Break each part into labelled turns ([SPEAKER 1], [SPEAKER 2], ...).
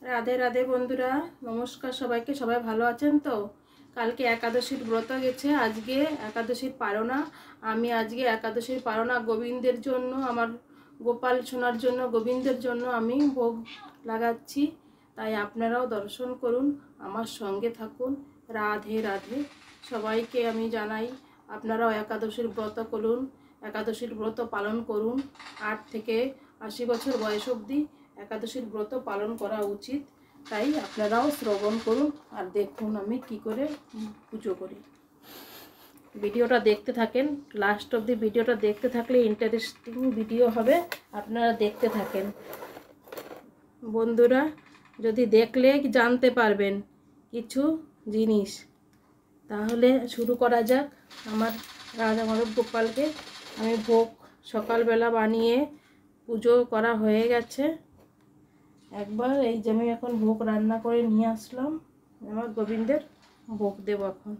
[SPEAKER 1] রাধে রাধে বন্ধুরা, নমস্কার সবাইকে। সবাই ভালো আছেন তো? কালকে একাদশীর ব্রত গেছে, আজকে একাদশীর পারনা। আমি আজকে একাদশীর পারনা গোবিন্দের জন্য, আমার গোপাল সোনার জন্য, গোবিন্দের জন্য আমি ভোগ লাগাচ্ছি। তাই আপনারাও দর্শন করুন, আমার সঙ্গে থাকুন। রাধে রাধে সবাইকে আমি জানাই, আপনারাও একাদশীর ব্রত করুন, একাদশীর ব্রত পালন করুন। 8 থেকে 80 বছর বয়স অবধি একাদশীর ব্রত পালন করা উচিত। তাই আপনারাও শ্রবণ করুন আর দেখুন আমি কি করে পুজো করি। ভিডিওটা দেখতে থাকেন, লাস্ট অবধি ভিডিওটা দেখতে থাকলে ইন্টারেস্টিং ভিডিও হবে, আপনারা দেখতে থাকেন বন্ধুরা। যদি দেখলে জানতে পারবেন কিছু জিনিস। তাহলে শুরু করা যাক। আমার রাধা মাধব গোপালকে আমি ভোগ সকালবেলা বানিয়ে পুজো করা হয়ে গেছে। একবার এই যে আমি এখন ভোগ রান্না করে নিয়ে আসলাম, আমার গোবিন্দের ভোগ দেব এখন।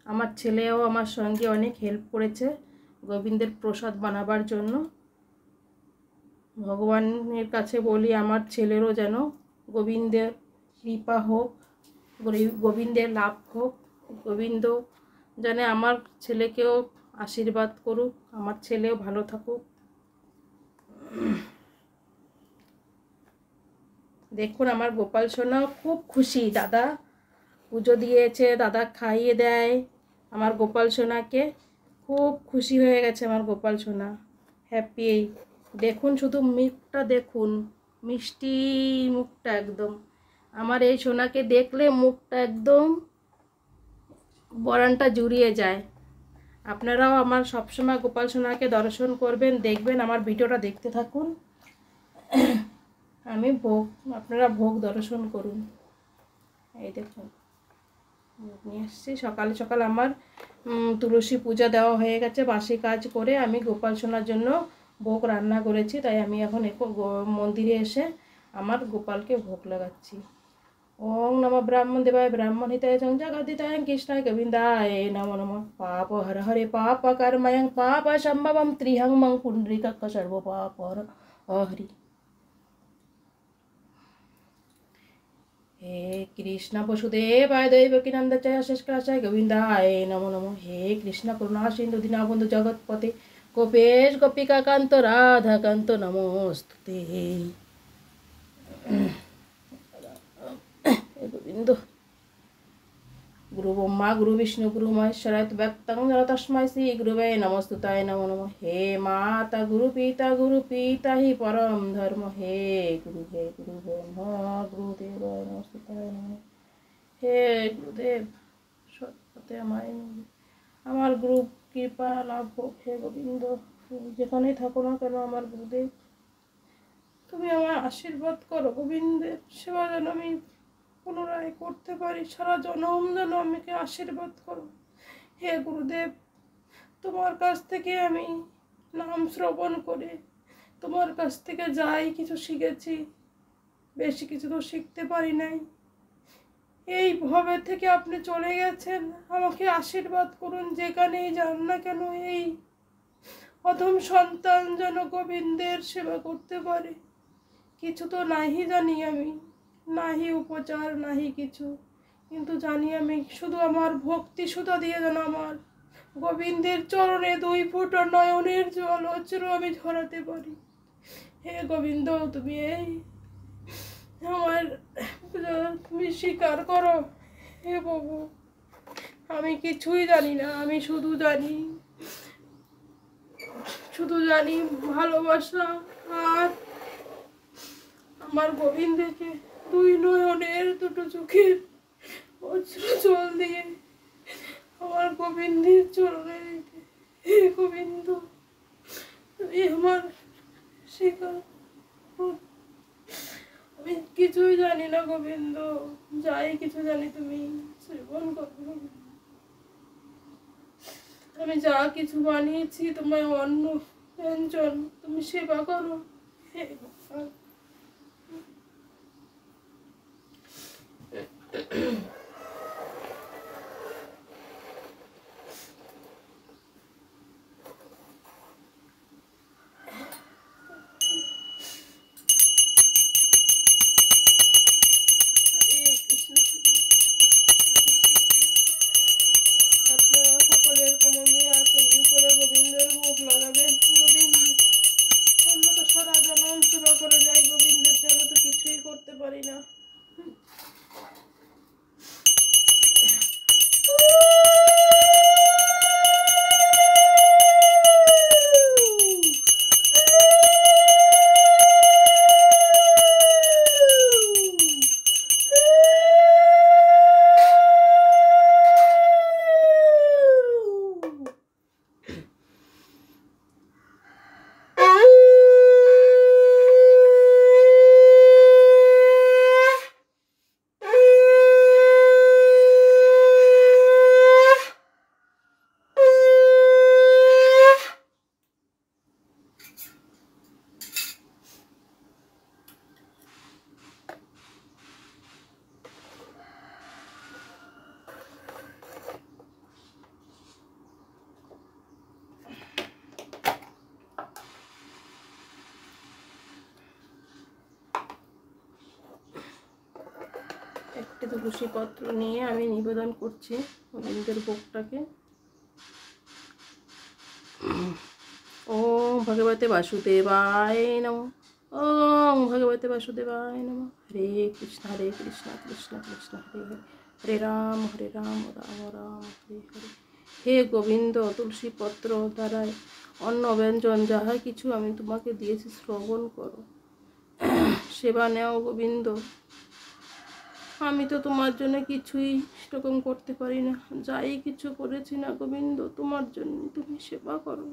[SPEAKER 1] আমার ছেলেও আমার সঙ্গে অনেক হেল্প করেছে গোবিন্দের প্রসাদ বানাবার জন্য। ভগবানের কাছে বলি আমার ছেলেরও যেন গোবিন্দের কৃপা হোক, গোবিন্দের লাভ হোক। গোবিন্দ যেন আমার ছেলেকেও আশীর্বাদ করুক, আমার ছেলেও ভালো থাকুক। দেখুন আমার গোপাল সোনাও খুব খুশি, দাদা পুজো দিয়েছে, দাদা খাইয়ে দেয়। আমার গোপাল সোনাকে খুব খুশি হয়ে গেছে আমার গোপাল সোনা, হ্যাপি। দেখুন শুধু মুখটা দেখুন, মিষ্টি মুখটা একদম। আমার এই সোনাকে দেখলে মুখটা একদম বরানটা জুড়িয়ে যায়। আপনারাও আমার সবসময় গোপাল সোনাকে দর্শন করবেন, দেখবেন, আমার ভিডিওটা দেখতে থাকুন। আমি ভোগ, আপনারা ভোগ দর্শন করুন। এই দেখুন ভোগ নিয়ে এসেছি। সকাল সকাল আমার তুলসী পূজা দেওয়া হয়ে গেছে, বাসি কাজ করে আমি গোপাল সোনার জন্য ভোগ রান্না করেছি। তাই আমি এখন মন্দিরে এসে আমার গোপালকে ভোগ লাগাচ্ছি। ওম নমঃ ব্রাহ্মণ দেবায় ব্রাহ্মণ হিতায় জগদ্ধিতায় কৃষ্ণায় গোবিন্দায় নমো নমঃ। পাপ হর হরে পাপ কর্ময়ং পাপ সম্ভবম ত্রিহং মং পুণ্ডরিকাক্ষ সর্ব পাপ হরি। हे कृष्ण वसुदेवाय दैवकीनंदनाय शेषकाशाय गोविंदाय नमो नमः। हे कृष्ण करुणा सिंधु दीनबंधु जगत्पते गोपेश गोपिका कांत राधा कांत नमोस्तुते। गोविंद गुरु ब्रह्मा गुरु विष्णु गुरु महेश्वराय व्यक्तं तस्मै श्री गुरुवे नमस्तुताय नमो नमः। हे माता गुरु पिता हि परम धर्म। हे गुरु ब्रह्मा गुरुदेवाय नमस्तुताय नमः। हे गुरुदेव সত্যতে আমার গুরু কৃপা লাভ হোক। হে গোবিন্দ, যেখানেই থাকো না কেন আমার গুরুদেব, তুমি আমার আশীর্বাদ করো। গোবিন্দের সেবা যেন আমি পুনরায় করতে পারি, সারা জনম যেন আমাকে আশীর্বাদ করো। হে গুরুদেব, তোমার কাছ থেকে আমি নাম শ্রবণ করে তোমার কাছ থেকে যাই কিছু শিখেছি, বেশি কিছু তো শিখতে পারি নাই। এই ভবে থেকে আপনি চলে গেছেন, আমাকে আশীর্বাদ করুন। যেখানেই যান না কেন এই অধম সন্তান যেন গোবিন্দের সেবা করতে পারে। কিছু তো নাহি জানি আমি, নাহি উপচার নাহি কিছু, কিন্তু জানি আমি শুধু আমার ভক্তি সুধা দিয়ে যেন আমার গোবিন্দের চরণে 2 ফোঁটা নয়নের জল অশ্রু আমি ঝরাতে পারি। হে গোবিন্দ, তুমি এই আমার তুমি স্বীকার করো। হে প্রভু, আমি কিছুই জানি না, আমি শুধু জানি ভালোবাসা। আর আমার গোবিন্দকে 2 নয়নের 2 চোখের অশ্রু জল দিয়ে আমার গোবিন্দের চরণে রেখে, হে গোবিন্দ তুমি আমার স্বীকার। আমি কিছুই জানি না গোবিন্দ, যাই কিছু জানি তুমি সেবন করো। আমি যা কিছু বানিয়েছি তোমায় অন্ন ব্যঞ্জন, তুমি সেবা করো। হে ভগবান, চারটে তুলসী পত্র নিয়ে আমি নিবেদন করছি গোবিন্দের ভোগটাকে। ওম ভগবতে বাসুদেবায় নমঃ। ওম ভগবতে বাসুদেবায় নমঃ। হরে কৃষ্ণ কৃষ্ণ কৃষ্ণ হরে হরে, হরে রাম রাম রাম হরে হরে। হে গোবিন্দ, তুলসী পত্র দ্বারায় অন্ন ব্যঞ্জন যাহা কিছু আমি তোমাকে দিয়েছি শ্রবণ করো, সেবা নেও গোবিন্দ। আমি তো তোমার জন্য কিছুই সেরকম করতে পারি না, যাই কিছু করেছি না গোবিন্দ তোমার জন্য, তুমি সেবা করো।